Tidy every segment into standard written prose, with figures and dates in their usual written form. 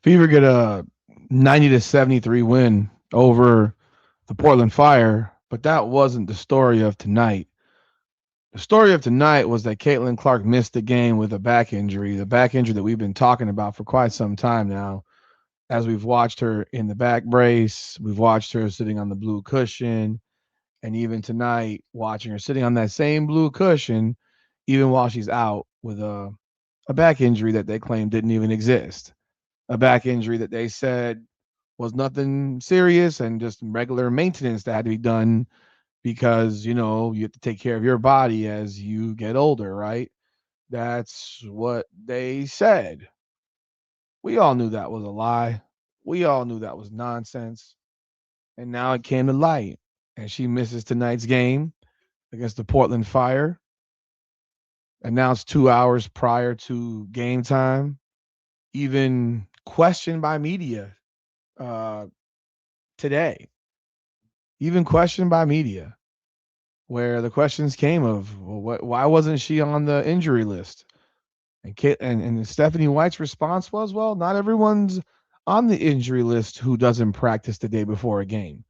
Fever get a 90-73 win over the Portland Fire, but that wasn't the story of tonight. The story of tonight was that Caitlin Clark missed the game with a back injury, the back injury that we've been talking about for quite some time now. As we've watched her in the back brace, we've watched her sitting on the blue cushion, and even tonight, watching her sitting on that same blue cushion, even while she's out with a back injury that they claim didn't even exist. A back injury that they said was nothing serious and just regular maintenance that had to be done because, you have to take care of your body as you get older, right? That's what they said. We all knew that was a lie. We all knew that was nonsense. And now it came to light. And she misses tonight's game against the Portland Fire, announced 2 hours prior to game time, even questioned by media uh, today, even questioned by media, where the questions came of, well, why wasn't she on the injury list? And Stephanie White's response was, well, not everyone's on the injury list who doesn't practice the day before a game.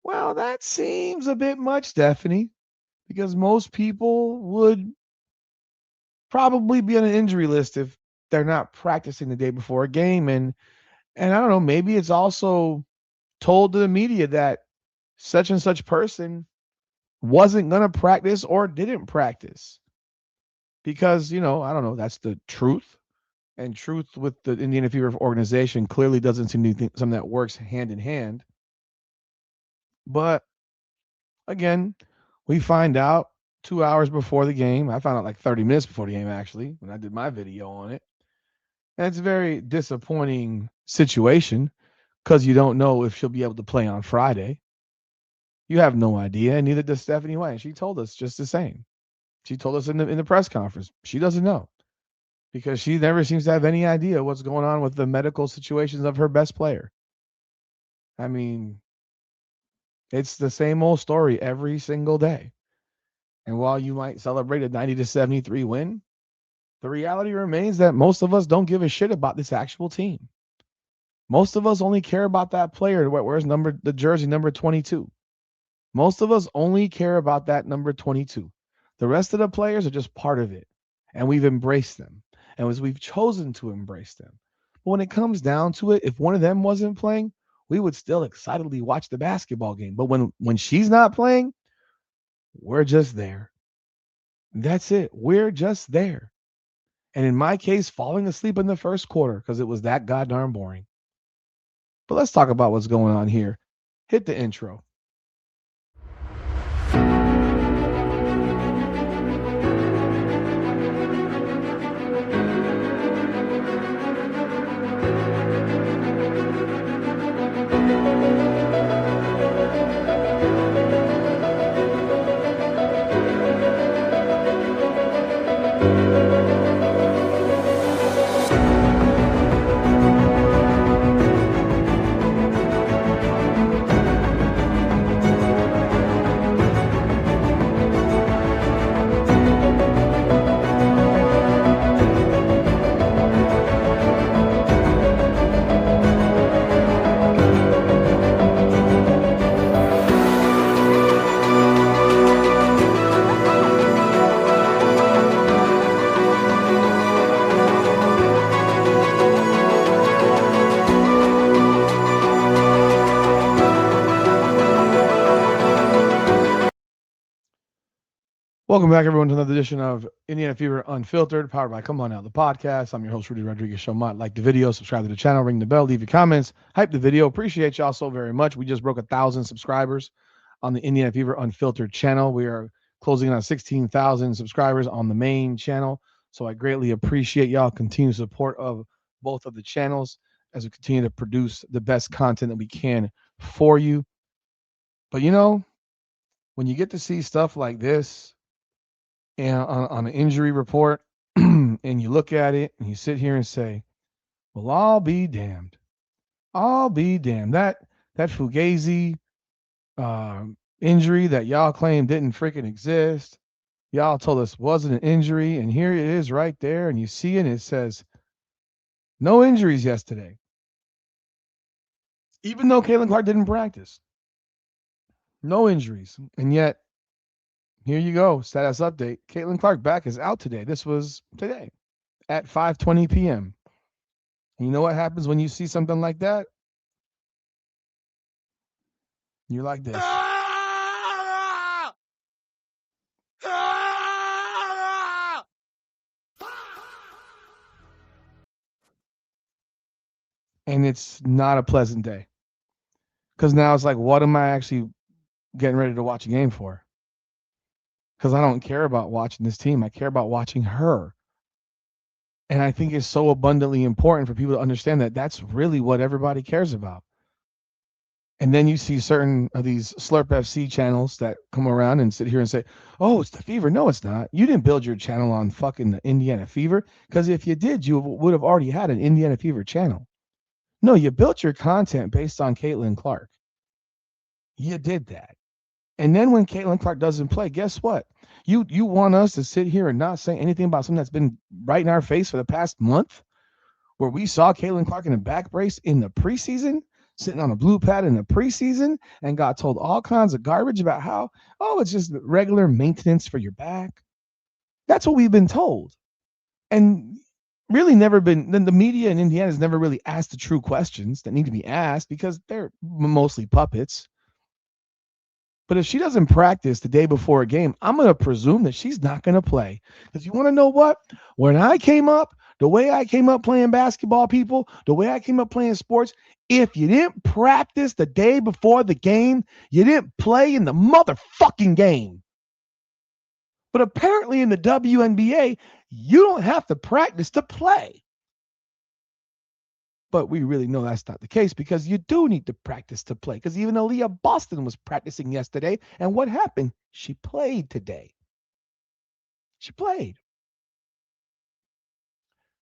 Well, that seems a bit much, Stephanie, because most people would probably be on an injury list if they're not practicing the day before a game. And I don't know, maybe it's also told to the media that such and such person wasn't going to practice or didn't practice because, I don't know, that's the truth. And truth with the Indiana Fever organization clearly doesn't seem to be something that works hand in hand. But again, we find out 2 hours before the game. I found out like 30 minutes before the game, actually, when I did my video on it. And it's a very disappointing situation because you don't know if she'll be able to play on Friday. You have no idea, and neither does Stephanie White. She told us just the same. She told us in the press conference. She doesn't know because she never seems to have any idea what's going on with the medical situations of her best player. I mean, it's the same old story every single day. And while you might celebrate a 90-73 win, the reality remains that most of us don't give a shit about this actual team. Most of us only care about that player. Where's the jersey number 22? Most of us only care about that number 22. The rest of the players are just part of it, and we've embraced them, and as we've chosen to embrace them. But when it comes down to it, if one of them wasn't playing, we would still excitedly watch the basketball game. But when she's not playing, we're just there. That's it. We're just there. And in my case, falling asleep in the first quarter because it was that goddamn boring. But let's talk about what's going on here. Hit the intro. Welcome back, everyone, to another edition of Indiana Fever Unfiltered, powered by Come On Out, the podcast. I'm your host, Rudy Rodriguez. Show might like the video, subscribe to the channel, ring the bell, leave your comments, hype the video. Appreciate y'all so very much. We just broke 1,000 subscribers on the Indiana Fever Unfiltered channel. We are closing in on 16,000 subscribers on the main channel. So I greatly appreciate y'all continued support of both of the channels as we continue to produce the best content that we can for you. But when you get to see stuff like this, and on an injury report and you look at it and you sit here and say, well, I'll be damned. I'll be damned. That Fugazi injury that y'all claim didn't freaking exist. Y'all told us wasn't an injury, and here it is right there, and you see it, and it says no injuries yesterday. Even though Caitlin Clark didn't practice, no injuries. And yet, here you go, status update. Caitlin Clark back is out today. This was today at 5:20 p.m. And you know what happens when you see something like that? You're like this. And it's not a pleasant day. Because now it's like, what am I actually getting ready to watch a game for? Because I don't care about watching this team. I care about watching her. And I think it's so abundantly important for people to understand that that's really what everybody cares about. And then you see certain of these Slurp FC channels that come around and sit here and say, oh, it's the Fever. No, it's not. You didn't build your channel on fucking the Indiana Fever, because if you did, you would have already had an Indiana Fever channel. No, you built your content based on Caitlin Clark. You did that. And then when Caitlin Clark doesn't play, guess what? You want us to sit here and not say anything about something that's been right in our face for the past month, where we saw Caitlin Clark in a back brace in the preseason, sitting on a blue pad in the preseason, and got told all kinds of garbage about how, oh, it's just regular maintenance for your back. That's what we've been told. And really never been, then the media in Indiana has never really asked the true questions that need to be asked because they're mostly puppets. But if she doesn't practice the day before a game, I'm going to presume that she's not going to play. Because you want to know what? When I came up, the way I came up playing basketball, people, the way I came up playing sports, if you didn't practice the day before the game, you didn't play in the motherfucking game. But apparently in the WNBA, you don't have to practice to play. But we really know that's not the case, because you do need to practice to play. Because even Aaliyah Boston was practicing yesterday. And what happened? She played today. She played.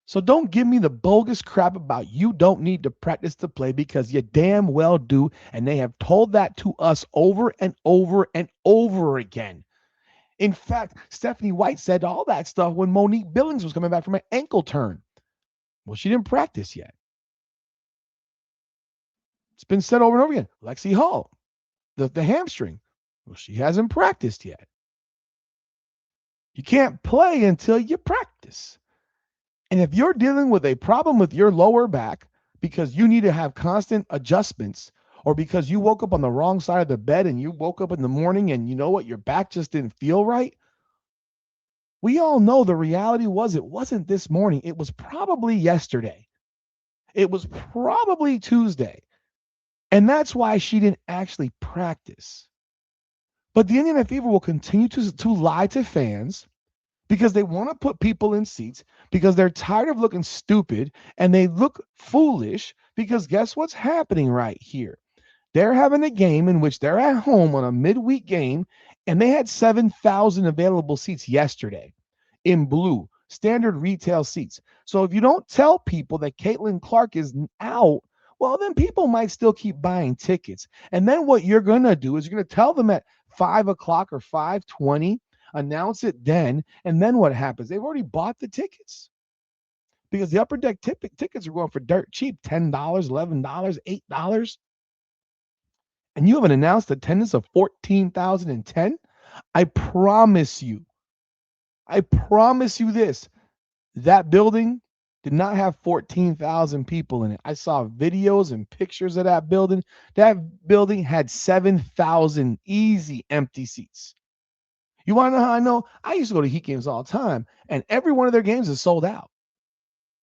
So don't give me the bogus crap about you don't need to practice to play, because you damn well do. And they have told that to us over and over and over again. In fact, Stephanie White said all that stuff when Monique Billings was coming back from an ankle turn. Well, she didn't practice yet. It's been said over and over again. Lexi Hall, the hamstring. Well, she hasn't practiced yet. You can't play until you practice. And if you're dealing with a problem with your lower back because you need to have constant adjustments, or because you woke up on the wrong side of the bed and you woke up in the morning and you know what, your back just didn't feel right, we all know the reality was it wasn't this morning. It was probably yesterday. It was probably Tuesday. And that's why she didn't actually practice. But the Indiana Fever will continue to lie to fans because they want to put people in seats, because they're tired of looking stupid and they look foolish, because guess what's happening right here? They're having a game in which they're at home on a midweek game, and they had 7,000 available seats yesterday in blue, standard retail seats. So if you don't tell people that Caitlin Clark is out, well, then people might still keep buying tickets. And then what you're going to do is you're going to tell them at 5 o'clock or 5:20, announce it then, and then what happens? They've already bought the tickets, because the upper deck tickets are going for dirt cheap, $10, $11, $8. And you have an announced attendance of 14,010. I promise you this, that building did not have 14,000 people in it. I saw videos and pictures of that building. That building had 7,000 easy empty seats. You want to know how I know? I used to go to Heat games all the time, and every one of their games is sold out.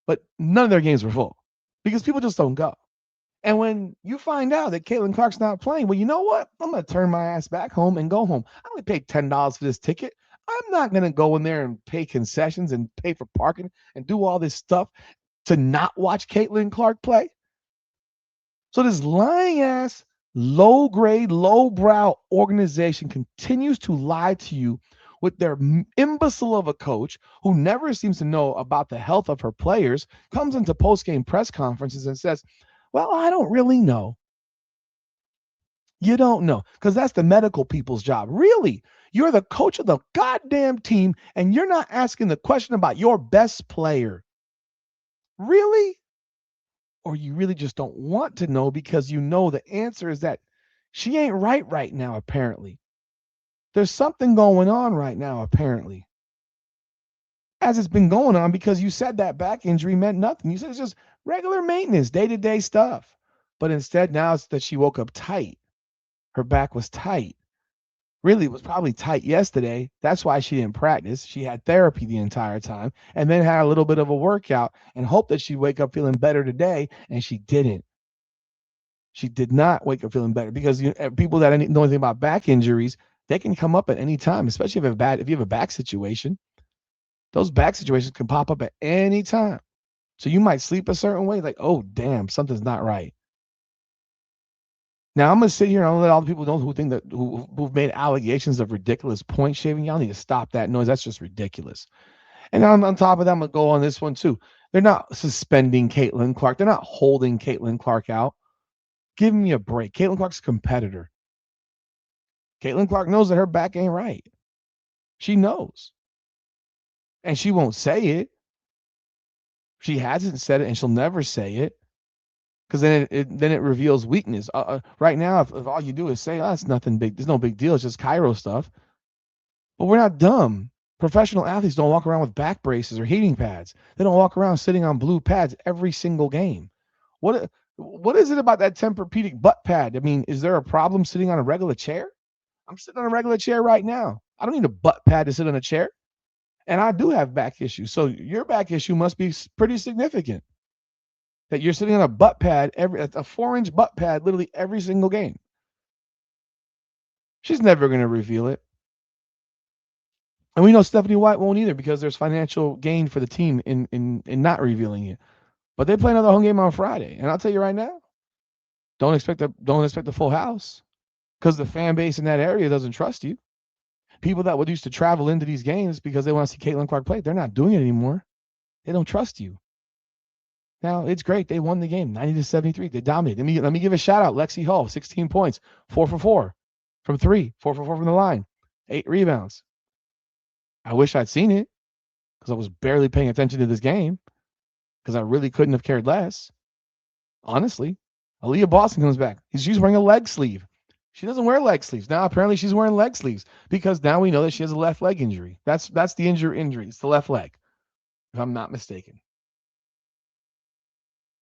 But none of their games were full because people just don't go. And when you find out that Caitlin Clark's not playing, well, you know what? I'm going to turn my ass back home and go home. I only paid $10 for this ticket. I'm not going to go in there and pay concessions and pay for parking and do all this stuff to not watch Caitlin Clark play. So this lying ass, low grade, low brow organization continues to lie to you with their imbecile of a coach who never seems to know about the health of her players, comes into post-game press conferences and says, well, I don't really know. You don't know, because that's the medical people's job. Really? You're the coach of the goddamn team, and you're not asking the question about your best player. Really? or you really just don't want to know because you know the answer is that she ain't right now, apparently. There's something going on right now, apparently. As it's been going on because you said that back injury meant nothing. You said it's just regular maintenance, day-to-day stuff. But instead, now it's that she woke up tight. Her back was tight. Really, it was probably tight yesterday. That's why she didn't practice. She had therapy the entire time and then had a little bit of a workout and hoped that she'd wake up feeling better today, and she didn't. She did not wake up feeling better because people that know anything about back injuries, they can come up at any time, especially if you have a back situation. Those back situations can pop up at any time. So you might sleep a certain way, like, oh damn, something's not right. Now I'm gonna sit here and I'm gonna let all the people know who think that who've made allegations of ridiculous point shaving. Y'all need to stop that noise. That's just ridiculous. And on top of that, I'm gonna go on this one too. They're not suspending Caitlin Clark. They're not holding Caitlin Clark out. Give me a break. Caitlin Clark's a competitor. Caitlin Clark knows that her back ain't right. She knows. And she won't say it. She hasn't said it and she'll never say it. Because then it reveals weakness. Right now, if all you do is say, "Oh, it's nothing big. There's no big deal. It's just Cairo stuff." But we're not dumb. Professional athletes don't walk around with back braces or heating pads. They don't walk around sitting on blue pads every single game. What is it about that Tempur-Pedic butt pad? I mean, is there a problem sitting on a regular chair? I'm sitting on a regular chair right now. I don't need a butt pad to sit on a chair. And I do have back issues. So your back issue must be pretty significant. That you're sitting on a butt pad, a 4-inch butt pad, literally every single game. She's never going to reveal it. And we know Stephanie White won't either because there's financial gain for the team in not revealing it. But they play another home game on Friday. And I'll tell you right now, don't expect a full house because the fan base in that area doesn't trust you. People that would used to travel into these games because they want to see Caitlin Clark play, they're not doing it anymore. They don't trust you. Now, it's great. They won the game 90-73. They dominated. Let me give a shout out. Lexi Hall, 16 points, 4 for 4 from 3, 4 for 4 from the line, 8 rebounds. I wish I'd seen it because I was barely paying attention to this game because I really couldn't have cared less. Honestly, Aaliyah Boston comes back. She's wearing a leg sleeve. She doesn't wear leg sleeves. Now, apparently, she's wearing leg sleeves because now we know that she has a left leg injury. That's the injury. It's the left leg, if I'm not mistaken.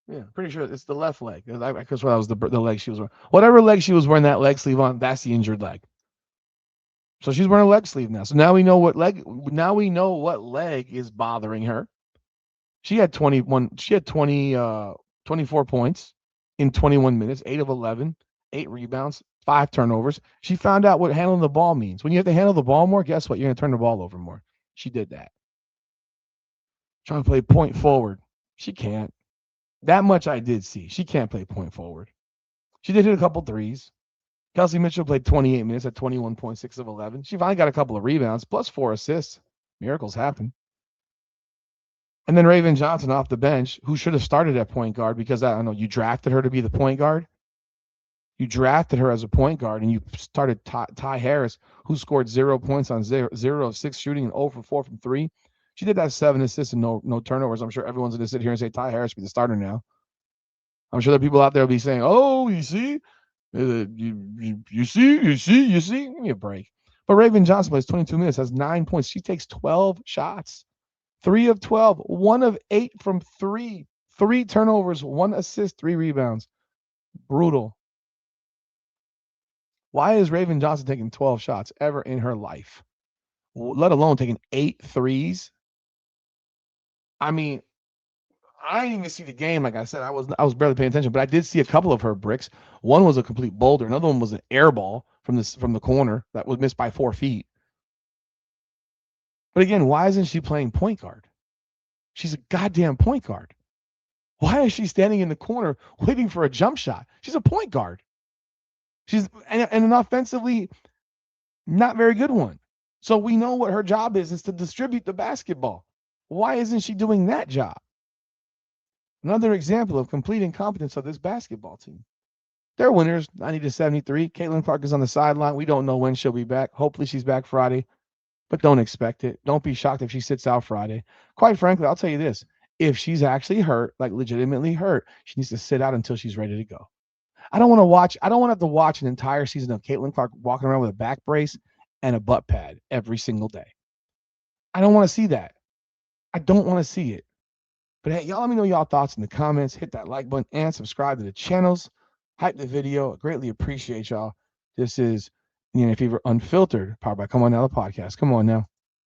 Yeah, pretty sure it's the left leg. Because that was the leg she was wearing. Whatever leg she was wearing that leg sleeve on, that's the injured leg. So she's wearing a leg sleeve now. So now we know what leg. Now we know what leg is bothering her. She had 21. She had 24 points in 21 minutes, 8 of 11, 8 rebounds, 5 turnovers. She found out what handling the ball means. When you have to handle the ball more, guess what? You're going to turn the ball over more. She did that. Trying to play point forward. She can't. That much I did see. She can't play point forward. She did hit a couple threes. Kelsey Mitchell played 28 minutes at 21.6 of 11. She finally got a couple of rebounds, plus 4 assists. Miracles happen. And then Raven Johnson off the bench, who should have started at point guard because, I don't know, you drafted her to be the point guard. You drafted her as a point guard, and you started Ty Harris, who scored 0 points on 0 of 6 shooting and 0 for 4 from 3. She did that 7 assists and no turnovers. I'm sure everyone's going to sit here and say Ty Harris be the starter now. I'm sure there are people out there will be saying, "Oh, you see, you see." Give me a break. But Raven Johnson plays 22 minutes, has 9 points. She takes 12 shots, 3 of 12, 1 of 8 from 3, 3 turnovers, 1 assist, 3 rebounds. Brutal. Why is Raven Johnson taking 12 shots ever in her life, let alone taking 8 threes? I mean, I didn't even see the game. Like I said, I was barely paying attention, but I did see a couple of her bricks. One was a complete boulder. Another one was an air ball from the corner that was missed by 4 feet. But again, why isn't she playing point guard? She's a goddamn point guard. Why is she standing in the corner waiting for a jump shot? She's a point guard. She's and an offensively not very good one. So we know what her job is to distribute the basketball. Why isn't she doing that job? Another example of complete incompetence of this basketball team. They're winners, 90-73. Caitlin Clark is on the sideline. We don't know when she'll be back. Hopefully she's back Friday, but don't expect it. Don't be shocked if she sits out Friday. Quite frankly, I'll tell you this. If she's actually hurt, like legitimately hurt, she needs to sit out until she's ready to go. I don't want to watch. I don't want to have to watch an entire season of Caitlin Clark walking around with a back brace and a butt pad every single day. I don't want to see that. I don't want to see it. But hey, y'all let me know y'all thoughts in the comments. Hit that like button and subscribe to the channels. Hype the video. I greatly appreciate y'all. This is, if you were unfiltered, powered by Come On Now the podcast. Come on now.